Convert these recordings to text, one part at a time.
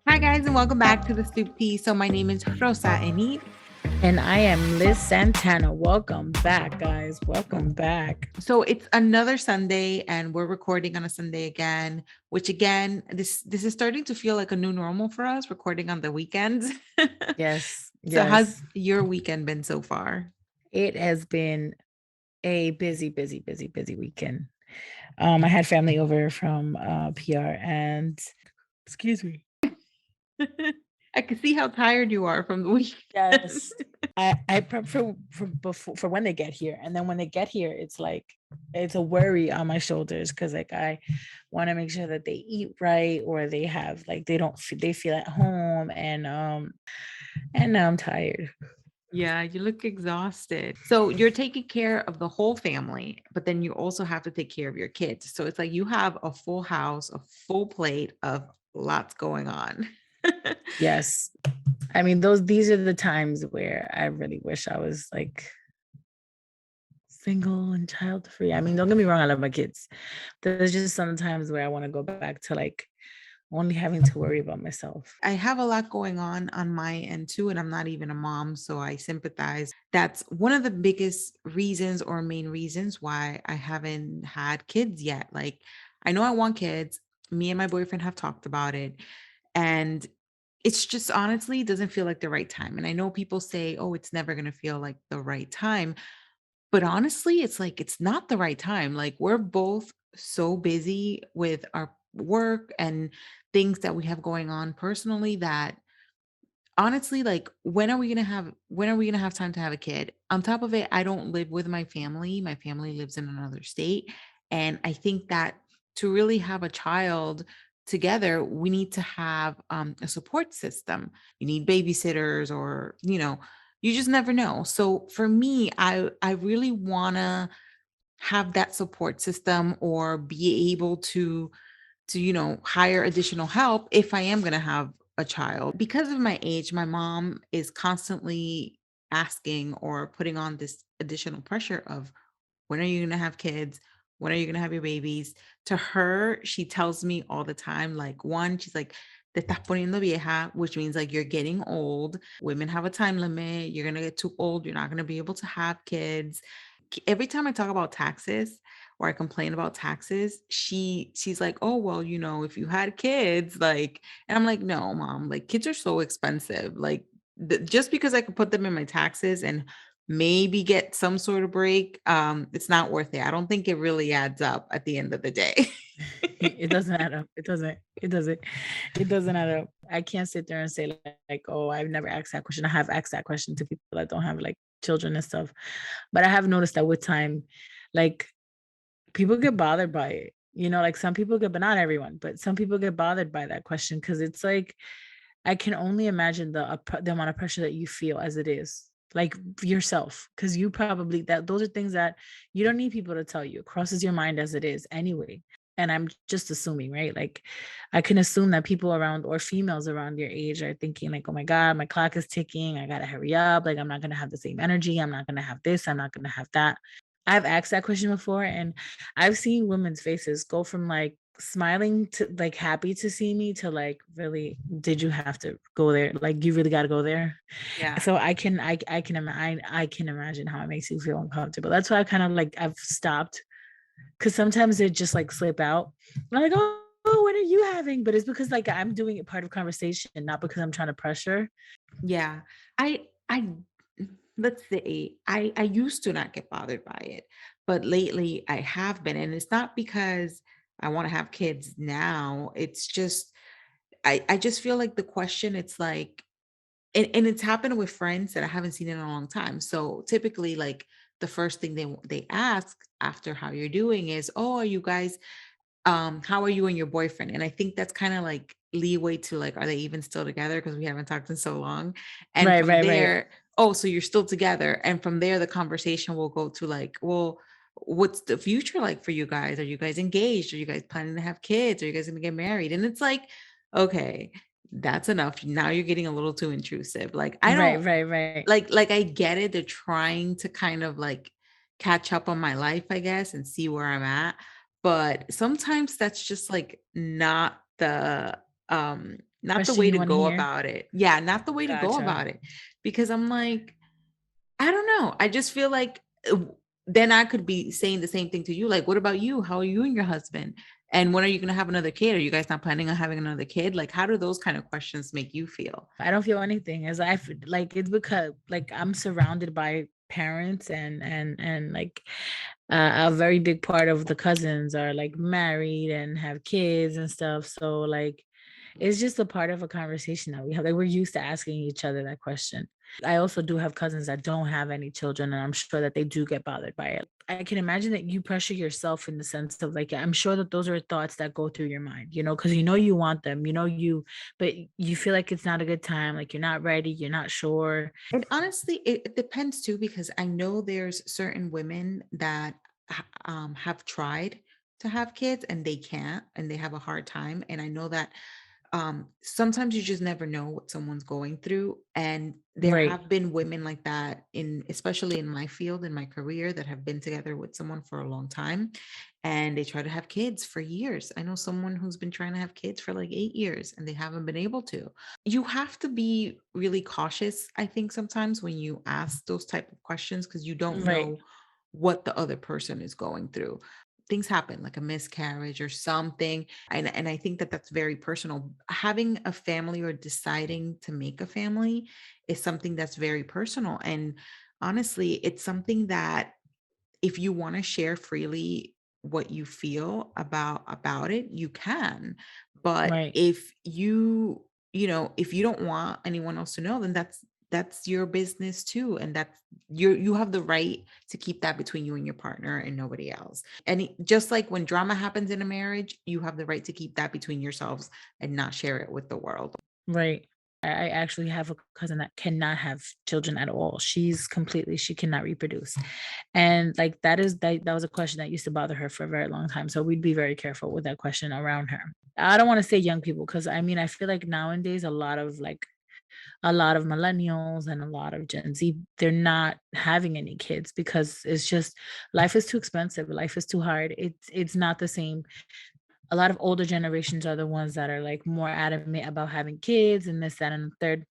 Hi, guys, and welcome back to the Stoop Tea. So, my name is Rosa Enid. And I am Liz Santana. Welcome back, guys. Welcome back. So, it's another Sunday, and we're recording on a Sunday again, which again, this is starting to feel like a new normal for us, recording on the weekends. Yes, So, how's yes. your weekend been so far? It has been a busy weekend. I had family over from PR and excuse me. I can see how tired you are from the weekend. Yes. I prep for when they get here. And then when they get here, it's like it's a worry on my shoulders because like I want to make sure that they eat right or they have like they feel at home and now I'm tired. Yeah, you look exhausted. So you're taking care of the whole family, but then you also have to take care of your kids. So it's like you have a full house, a full plate of lots going on. Yes. I mean, these are the times where I really wish I was like single and child free. I mean, don't get me wrong, I love my kids. There's just some times where I want to go back to like only having to worry about myself. I have a lot going on my end too, and I'm not even a mom, so I sympathize. That's one of the biggest reasons or main reasons why I haven't had kids yet. Like, I know I want kids. Me and my boyfriend have talked about it, and it's just honestly doesn't feel like the right time. And I know people say, "Oh, it's never going to feel like the right time." But honestly, it's like it's not the right time. Like we're both so busy with our work and things that we have going on personally that honestly, like when are we gonna have time to have a kid? On top of it, I don't live with my family. My family lives in another state. And I think that to really have a child together, we need to have a support system. You need babysitters or, you just never know. So for me, I really wanna have that support system or be able to hire additional help if I am going to have a child. Because of my age, my mom is constantly asking or putting on this additional pressure of when are you going to have kids? When are you going to have your babies? To her, she tells me all the time, like, one, she's like, te estás poniendo vieja, which means like you're getting old. Women have a time limit. You're going to get too old. You're not going to be able to have kids. Every time I talk about taxes or I complain about taxes, she's like, "Oh, well, if you had kids, like," and I'm like, "No, mom, like kids are so expensive. Like just because I could put them in my taxes and maybe get some sort of break, it's not worth it. I don't think it really adds up at the end of the day." It doesn't add up. It doesn't add up. I can't sit there and say like, oh, I've never asked that question. I have asked that question to people that don't have like children and stuff. But I have noticed that with time, like people get bothered by it. Like some people get, but not everyone, but some people get bothered by that question because it's like I can only imagine the amount of pressure that you feel as it is, like yourself, because you probably that those are things that you don't need people to tell you. It crosses your mind as it is anyway. And I'm just assuming, right? Like I can assume that people around or females around your age are thinking like, oh my God, my clock is ticking. I gotta hurry up. Like I'm not gonna have the same energy. I'm not gonna have this. I'm not gonna have that. I've asked that question before and I've seen women's faces go from like smiling to like happy to see me to like really did you have to go there, like you really got to go there. Yeah. So I can imagine how it makes you feel uncomfortable. That's why I kind of like I've stopped because sometimes it just like slip out. I'm like, oh, what are you having? But it's because like I'm doing it part of conversation, not because I'm trying to pressure. Yeah. I let's say I used to not get bothered by it, but lately I have been, and it's not because I want to have kids now. It's just I just feel like the question, it's like, and it's happened with friends that I haven't seen in a long time. So typically, like the first thing they ask after how you're doing is, "Oh, are you guys how are you and your boyfriend?" And I think that's kind of like leeway to like, are they even still together? Because we haven't talked in so long. And Right, from right, right. there, oh, so you're still together. And from there, the conversation will go to like, well, what's the future like for you guys? Are you guys engaged? Are you guys planning to have kids? Are you guys gonna get married? And it's like, okay, that's enough. Now you're getting a little too intrusive. Like, I Right, don't right, right. like I get it. They're trying to kind of like catch up on my life, I guess, and see where I'm at. But sometimes that's just like not the not the Question way you to wanna go hear? about it. Yeah, not the way to go Gotcha. about it. Because I'm like, I don't know. I just feel like then I could be saying the same thing to you. Like, what about you? How are you and your husband? And when are you going to have another kid? Are you guys not planning on having another kid? Like, how do those kind of questions make you feel? I don't feel anything as like it's because like I'm surrounded by parents and like a very big part of the cousins are like married and have kids and stuff. So like it's just a part of a conversation that we have. Like we're used to asking each other that question. I also do have cousins that don't have any children, and I'm sure that they do get bothered by it. I can imagine that you pressure yourself in the sense of like, I'm sure that those are thoughts that go through your mind, because you know you want them, but you feel like it's not a good time, like you're not ready, you're not sure. And honestly, it depends too, because I know there's certain women that have tried to have kids and they can't and they have a hard time. And I know that sometimes you just never know what someone's going through. And there Right, have been women like that especially in my field, in my career, that have been together with someone for a long time and they try to have kids for years. I know someone who's been trying to have kids for like 8 years and they haven't been able to. You have to be really cautious, I think, sometimes when you ask those type of questions because you don't right, know what the other person is going through. Things happen like a miscarriage or something, and I think that that's very personal. Having a family or deciding to make a family is something that's very personal, and honestly, it's something that if you want to share freely what you feel about it, you can. But right, if if you don't want anyone else to know, then that's your business too, and you have the right to keep that between you and your partner and nobody else. And just like when drama happens in a marriage, you have the right to keep that between yourselves and not share it with the world. right. I actually have a cousin that cannot have children at all. She cannot reproduce. And like that was a question that used to bother her for a very long time. So we'd be very careful with that question around her. I don't want to say young people because I mean I feel like nowadays a lot of millennials and a lot of Gen Z, they're not having any kids because it's just life is too expensive, life is too hard. It's not the same. A lot of older generations are the ones that are like more adamant about having kids and this, that, and the third.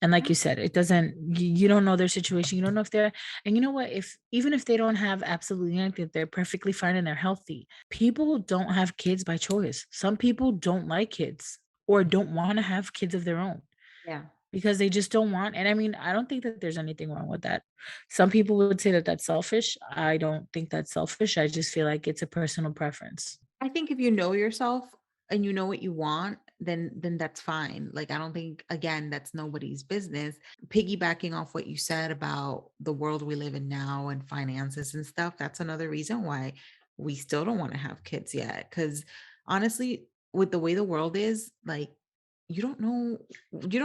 And like you said, it doesn't you don't know their situation. You don't know if they're and you know what? If even if they don't have absolutely anything, they're perfectly fine and they're healthy. People don't have kids by choice. Some people don't like kids or don't want to have kids of their own Yeah. because they just don't want and I mean, I don't think that there's anything wrong with that. Some people would say that that's selfish. I don't think that's selfish. I just feel like it's a personal preference. I think if you know yourself and you know what you want, then that's fine. Like I don't think, again, that's nobody's business. Piggybacking off what you said about the world we live in now and finances and stuff, that's another reason why we still don't want to have kids yet. Cuz honestly, with the way the world is, like you don't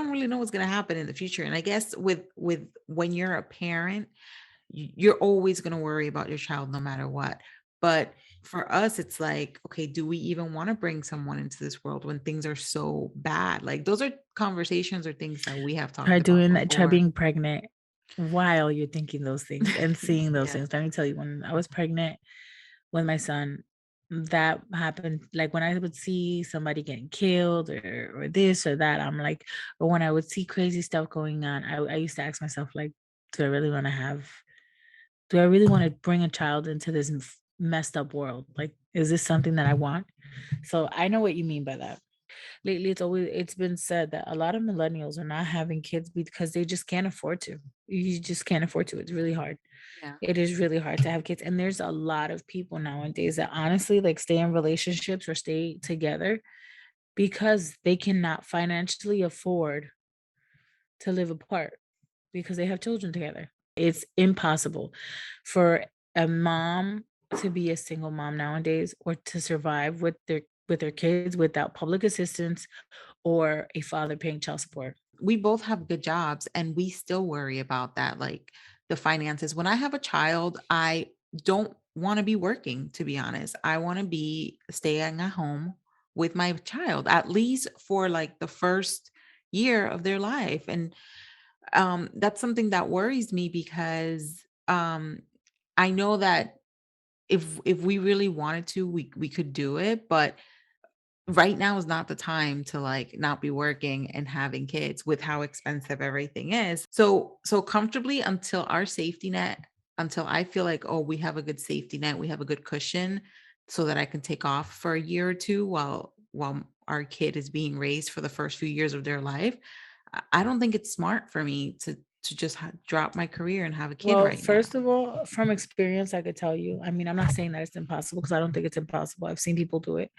really know what's going to happen in the future. And I guess with when you're a parent, you're always going to worry about your child no matter what. But for us, it's like, okay, do we even want to bring someone into this world when things are so bad? Like those are conversations or things that we have talked about Try before. being pregnant while you're thinking those things and seeing those Yeah. things. Let me tell you, when I was pregnant with my son, that happened. Like when I would see somebody getting killed or this or that, I'm like, or when I would see crazy stuff going on, I used to ask myself, like, do I really want to have, do I really want to bring a child into this messed up world? Like, is this something that I want? So I know what you mean by that. Lately, it's been said that a lot of millennials are not having kids because they just can't afford to. You just can't afford to. It's really hard. Yeah. It is really hard to have kids. And there's a lot of people nowadays that honestly like stay in relationships or stay together because they cannot financially afford to live apart because they have children together. It's impossible for a mom to be a single mom nowadays or to survive with their kids without public assistance or a father paying child support. We both have good jobs and we still worry about that, like the finances. When I have a child, I don't want to be working, to be honest. I want to be staying at home with my child, at least for like the first year of their life. And that's something that worries me because I know that if we really wanted to, we could do it, but right now is not the time to like not be working and having kids with how expensive everything is. So comfortably until our safety net, until I feel like, oh, we have a good safety net, we have a good cushion so that I can take off for a year or two while our kid is being raised for the first few years of their life. I don't think it's smart for me to just drop my career and have a kid Well, right now. first of all, from experience, I could tell you. I mean, I'm not saying that it's impossible because I don't think it's impossible. I've seen people do it,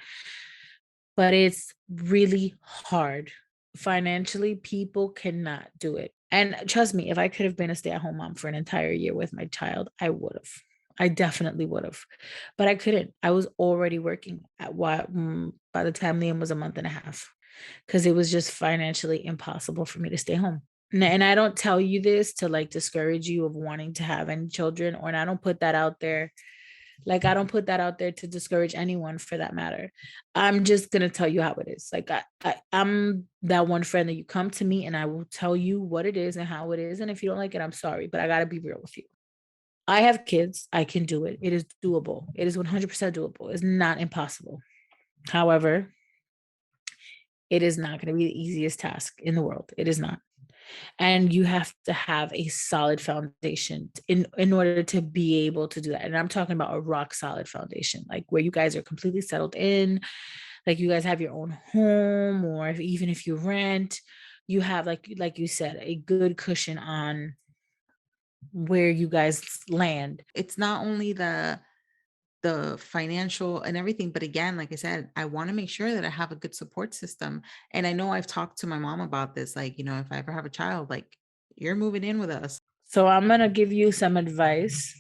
but it's really hard. Financially, people cannot do it. And trust me, if I could have been a stay-at-home mom for an entire year with my child, I would have. I definitely would have. But I couldn't. I was already working at what by the time Liam was a month and a half because it was just financially impossible for me to stay home. And I don't tell you this to like discourage you of wanting to have any children, or and I don't put that out there like, I don't put that out there to discourage anyone for that matter. I'm just gonna tell you how it is. Like I'm that one friend that you come to me and I will tell you what it is and how it is. And if you don't like it, I'm sorry, but I gotta be real with you. I have kids. I can do it. It is doable. It is 100% doable. It's not impossible. However, it is not going to be the easiest task in the world. It is not. And you have to have a solid foundation in order to be able to do that. And I'm talking about a rock solid foundation, like where you guys are completely settled in, like you guys have your own home, or even if you rent, you have like you said, a good cushion on where you guys land. It's not only the financial and everything, but again, like I said, I want to make sure that I have a good support system. And I know I've talked to my mom about this, like, if I ever have a child, like, you're moving in with us. So I'm gonna give you some advice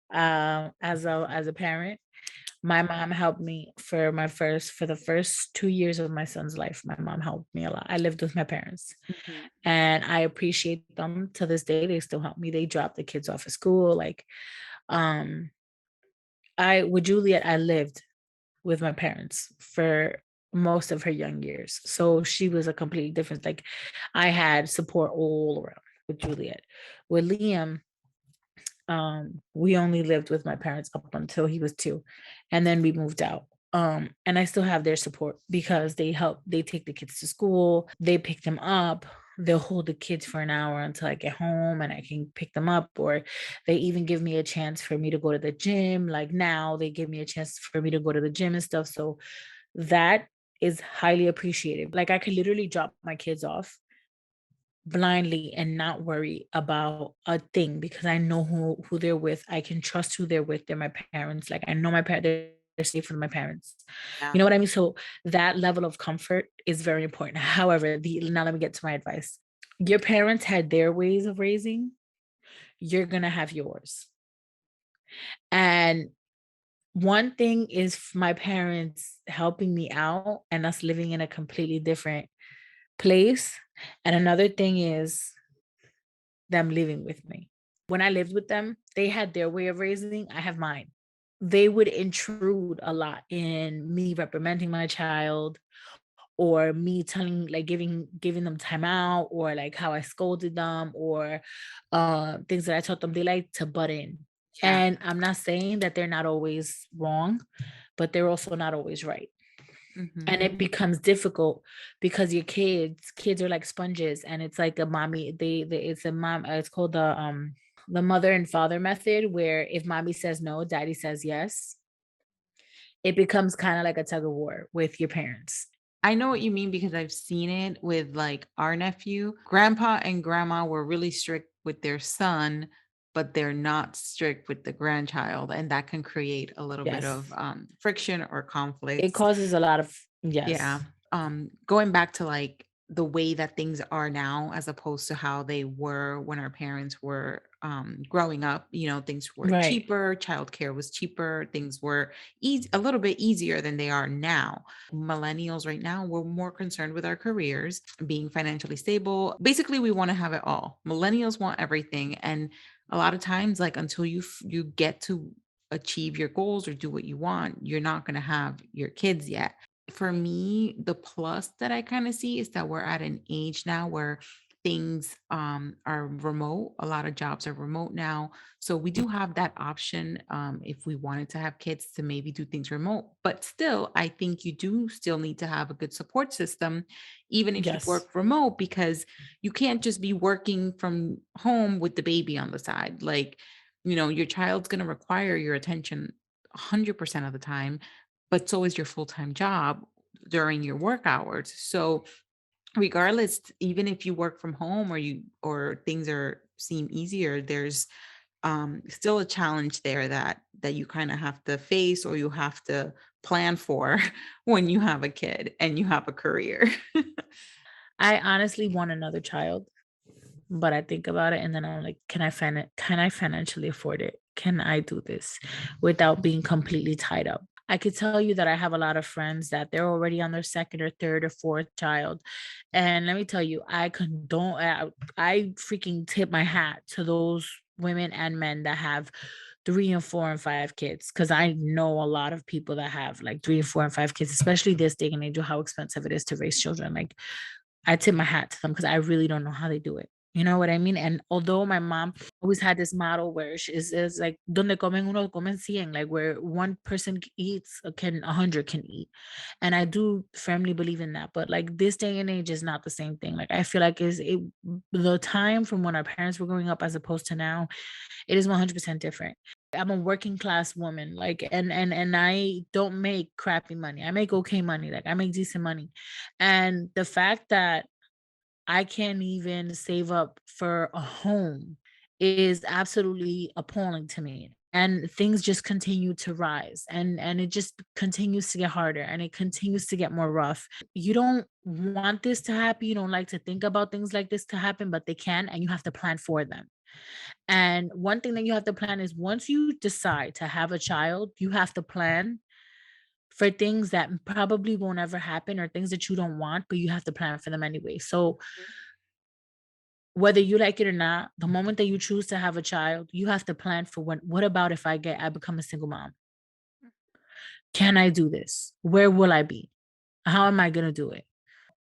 as a parent. My mom helped me for the first 2 years of my son's life. My mom helped me a lot. I lived with my parents Mhm. and I appreciate them to this day. They still help me. They drop the kids off at school. Like, um, I with Juliet, I lived with my parents for most of her young years. So she was a completely different, like I had support all around with Juliet. With Liam, we only lived with my parents up until he was 2, and then we moved out. And I still have their support because they take the kids to school, they pick them up, they'll hold the kids for an hour until I get home and I can pick them up, or they even give me a chance for me to go to the gym. Like now they give me a chance for me to go to the gym and stuff. So that is highly appreciated. Like I could literally drop my kids off blindly and not worry about a thing because I know who they're with. I can trust who they're with. They're my parents. Like I know my parents, they're safe with my parents. You Yeah. know what I mean? So that level of comfort is very important. However, the now let me get to my advice. Your parents had their ways of raising, you're gonna have yours. And one thing is my parents helping me out and us living in a completely different place. And another thing is them living with me. When I lived with them, they had their way of raising, I have mine. They would intrude a lot in me reprimanding my child or me telling like giving them time out or like how I scolded them or things that I taught them. They like to butt in. Yeah. And I'm not saying that they're not always wrong, but they're also not always right. And Mhm. it becomes difficult because your kids are like sponges and it's like a mommy they it's a mom it's called the mother and father method where if mommy says no, daddy says yes. It becomes kind of like a tug of war with your parents. I know what you mean because I've seen it with like our nephew. Grandpa and grandma were really strict with their son, but they're not strict with the grandchild. And that can create a little bit of Yes. friction or It conflicts. causes a lot of Yeah. yes. Going back to like the way that things are now as opposed to how they were when our parents were growing up, things were Right. cheaper, childcare was cheaper, things were a little bit easier than they are now. Millennials right now, we're more concerned with our careers, being financially stable. Basically, we want to have it all. Millennials want everything, and a lot of times like until you get to achieve your goals or do what you want, you're not going to have your kids yet. For me, the plus that I kind of see is that we're at an age now where things are remote. A lot of jobs are remote now. So we do have that option if we wanted to have kids to maybe do things remote. But still, I think you do still need to have a good support system, even if you Yes. work remote, because you can't just be working from home with the baby on the side. Like, your child's going to require your attention 100% of the time, but so is your full time job during your work hours. So, regardless, even if you work from home or things are seem easier, there's still a challenge there that you kind of have to face or you have to plan for when you have a kid and you have a career. I honestly want another child, but I think about it and then I'm like, can I financially afford it? Can I do this without being completely tied up? I could tell you that I have a lot of friends that they're already on their second or third or fourth child. And let me tell you, I freaking tip my hat to those women and men that have 3 and 4 and 5 kids, because I know a lot of people that have like 3 and 4 and 5 kids, especially this day and age of how expensive it is to raise children. Like, I tip my hat to them because I really don't know how they do it. You know what I mean? And although my mom always had this model where she is like, donde comen uno, comen cien, like where one person eats, can 100 can eat. And I do firmly believe in that. But like this day and age is not the same thing. Like I feel like the time from when our parents were growing up as opposed to now, it is 100% different. I'm a working class woman, like, and I don't make crappy money. I make okay money. Like I make decent money. And the fact that I can't even save up for a home is absolutely appalling to me. And things just continue to rise and it just continues to get harder and it continues to get more rough. You don't want this to happen. You don't like to think about things like this to happen, but they can and you have to plan for them. And one thing that you have to plan is once you decide to have a child, you have to plan for things that probably won't ever happen or things that you don't want, but you have to plan for them anyway. So whether you like it or not, the moment that you choose to have a child, you have to plan for what about if I become a single mom? Can I do this? Where will I be? How am I gonna do it?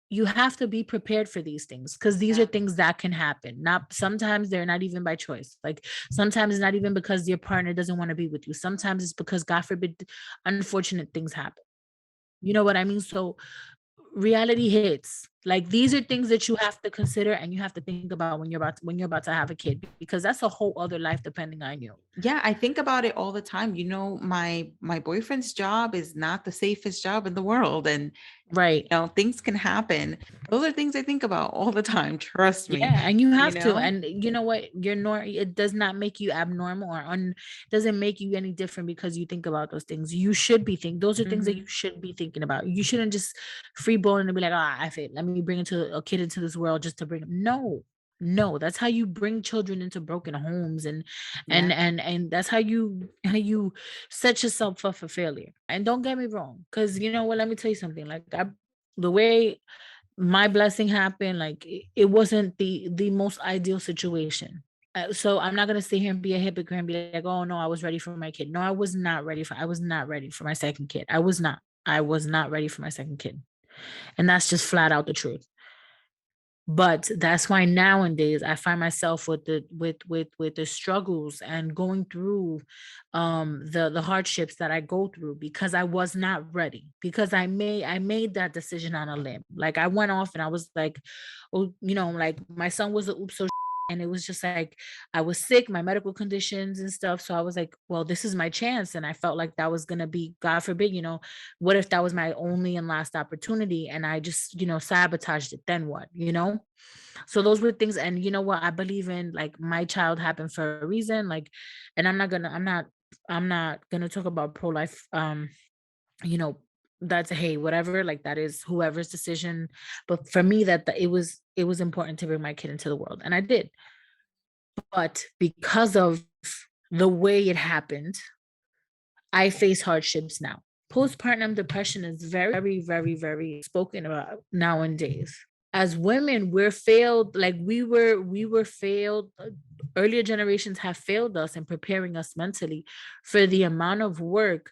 You have to be prepared for these things because these are Yeah. things that can happen. Not sometimes they're not even by choice. Like sometimes it's not even because your partner doesn't want to be with you. Sometimes it's because God forbid unfortunate things happen. You know what I mean? So reality hits. Like these are things that you have to consider and you have to think about when you're about to have a kid because that's a whole other life depending on you. Yeah, I think about it all the time. My boyfriend's job is not the safest job in the world, and Right. things can happen. Those are things I think about all the time. Trust me. Yeah, and you You have to. know. And you know what? It does not make you abnormal or doesn't make you any different because you think about those things. You should be think those are things that you Mhm. should be thinking about. You shouldn't just free balling and be like, ah, I fit. Let me bring into a kid into this world just to bring him. No. No, that's how you bring children into broken homes Yeah. and that's how you set yourself up for failure. And don't get me wrong, because you know what, let me tell you something. The way my blessing happened, like it wasn't the most ideal situation. So I'm not gonna sit here and be a hypocrite and be like, oh no, I was ready for my kid. No, I was not ready for my second kid. I was not ready for my second kid. And that's just flat out the truth. But that's why nowadays I find myself with the struggles and going through the hardships that I go through because I was not ready. Because I made that decision on a limb. Like I went off and I was like, oh, like my son was a oops so and it was just like I was sick, my medical conditions and stuff. So I was like, well, this is my chance. And I felt like that was gonna be, God forbid, what if that was my only and last opportunity and I just, sabotaged it, then what, So those were things. And you know what? I believe in like my child happened for a reason. Like, and I'm not gonna talk about pro-life. You know, that's hey, whatever, like that is whoever's decision. But for me, it was important to bring my kid into the world. And I did. But because of the way it happened, I face hardships now. Postpartum depression is very, very, very, very spoken about nowadays. As women, we're failed, like we were failed. Earlier generations have failed us in preparing us mentally for the amount of work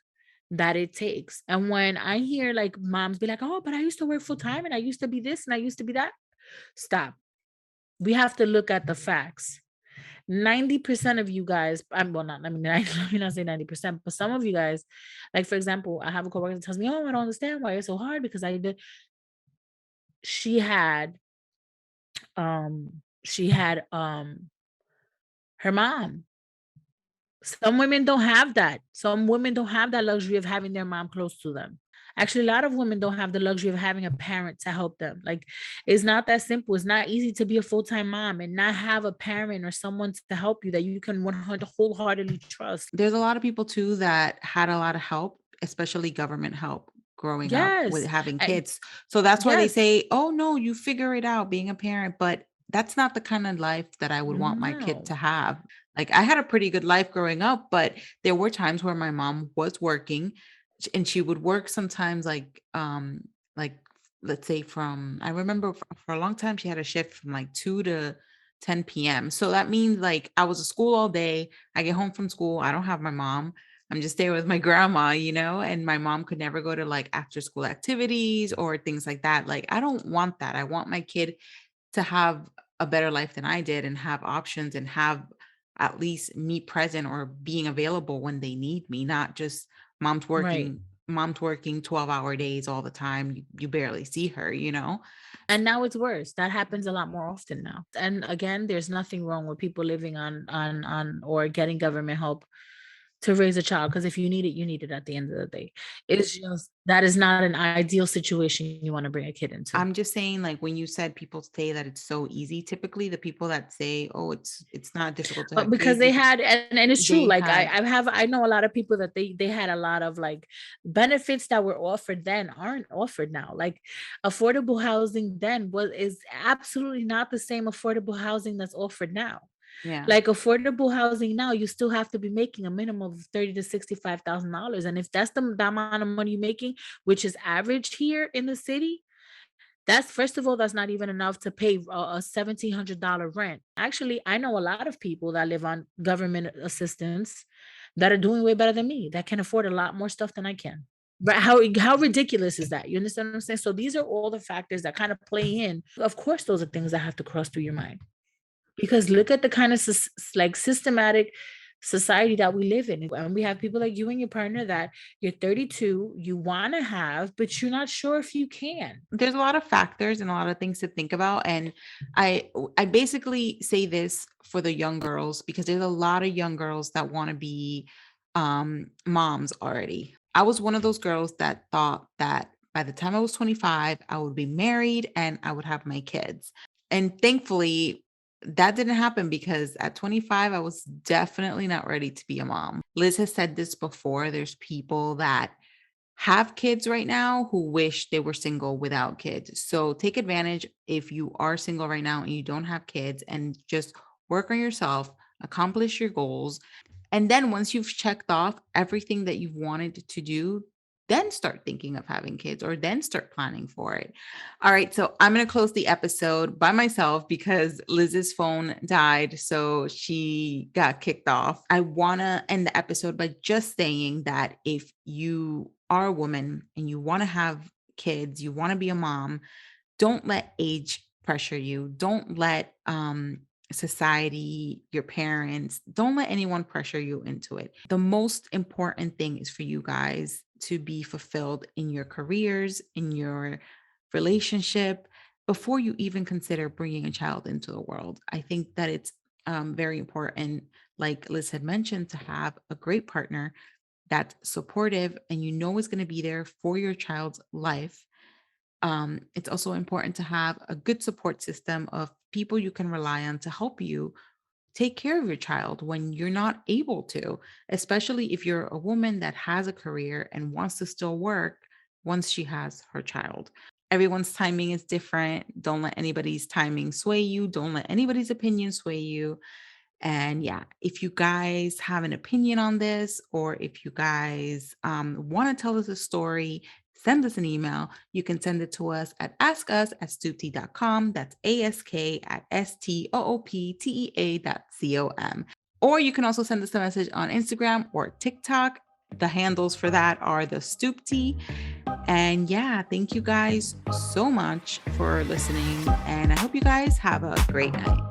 that it takes. And when I hear like moms be like, oh, but I used to work full time and I used to be this and I used to be that, stop. We have to look at the facts. 90% of you guys, well, not, I mean, let me not say 90%, but some of you guys, like for example, I have a coworker that tells me, "Oh, I don't understand why it's so hard because I did." She had, her mom. Some women don't have that. Some women don't have that luxury of having their mom close to them. Actually, a lot of women don't have the luxury of having a parent to help them. Like, it's not that simple. It's not easy to be a full-time mom and not have a parent or someone to help you that you can 100 wholeheartedly trust. There's a lot of people too that had a lot of help, especially government help growing up with Yes. having I, kids. So that's why they yes. say, "Oh no, you figure it out being a parent." But that's not the kind of life that I would want my kid No. to have. Like I had a pretty good life growing up, but there were times where my mom was working and she would work sometimes like let's say from I remember for a long time she had a shift from like 2 to 10 p.m. So that means like I was at school all day. I get home from school, I don't have my mom. I'm just there with my grandma, and my mom could never go to like after school activities or things like that. Like, I don't want that. I want my kid to have a better life than I did and have options and have at least me present or being available when they need me, not just mom's Right. working, mom's working 12-hour days all the time. You barely see her. And now it's worse. That happens a lot more often now. And again, there's nothing wrong with people living on or getting government help to raise a child, because if you need it, you need it at the end of the day. It's just that is not an ideal situation you want to bring a kid into. I'm just saying, like when you said people say that it's so easy, typically the people that say, "Oh, it's not difficult to But have because kids," they had, and it's true. they Like had I know a lot of people that they had a lot of like benefits that were offered then aren't offered now. Like affordable housing then is absolutely not the same affordable housing that's offered now. yeah. Like affordable housing now, you still have to be making a minimum of 30 to $65,000. And if that's the amount of money you're making, which is average here in the city, that's first of all, that's not even enough to pay a $1,700 rent. Actually, I know a lot of people that live on government assistance that are doing way better than me, that can afford a lot more stuff than I can. But how ridiculous is that? You understand what I'm saying? So these are all the factors that kind of play in. Of course, those are things that have to cross through your mind. Because look at the kind of like systematic society that we live in. And we have people like you and your partner that you're 32, you want to have, but you're not sure if you can. There's a lot of factors and a lot of things to think about, and I basically say this for the young girls because there's a lot of young girls that want to be moms already. I was one of those girls that thought that by the time I was 25 I would be married and I would have my kids. And thankfully that didn't happen because at 25 I was definitely not ready to be a mom. Liz has said this before, there's people that have kids right now who wish they were single without kids. So take advantage if you are single right now and you don't have kids and just work on yourself, accomplish your goals. And then once you've checked off everything that you've wanted to do, then start thinking of having kids or then start planning for it. All right. So I'm going to close the episode by myself because Liz's phone died. So she got kicked off. I want to end the episode by just saying that if you are a woman and you want to have kids, you want to be a mom, don't let age pressure you. Don't let society, your parents, don't let anyone pressure you into it. The most important thing is for you guys to be fulfilled in your careers, in your relationship, before you even consider bringing a child into the world. I think that it's very important, like Liz had mentioned, to have a great partner that's supportive and you know is going to be there for your child's life. It's also important to have a good support system of people you can rely on to help you take care of your child when you're not able to, especially if you're a woman that has a career and wants to still work once she has her child. Everyone's timing is different. Don't let anybody's timing sway you. Don't let anybody's opinion sway you. And yeah, if you guys have an opinion on this, or if you guys want to tell us a story, send us an email. You can send it to us at askus@stooptea.com. That's ask at stooptea.com. Or you can also send us a message on Instagram or TikTok. The handles for that are the Stoop Tea. And yeah, thank you guys so much for listening. And I hope you guys have a great night.